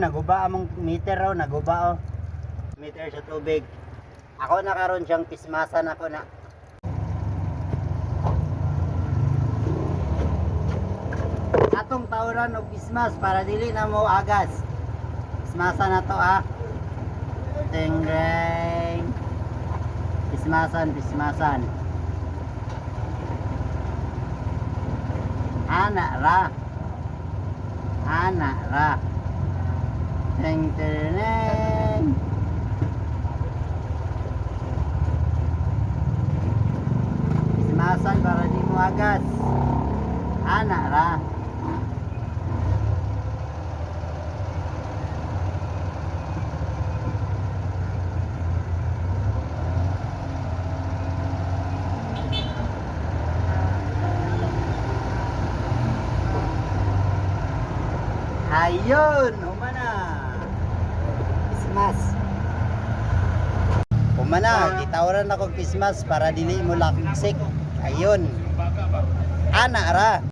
Naguba among meter raw, naguba oh. Meter sa tubig. Ako na karon siyang pismasan ako na. Atong tawran og pismas para dili na mo agas. Pismasan na to ah. Tengreng. Pismasan. Anak ra. Teng tereng. Pismasan para di mo agas. Anak ra. Ayun, humana. Pismas. Humana, gitawaran ako pismas para dili mo laksik. Ayun. Ana ra.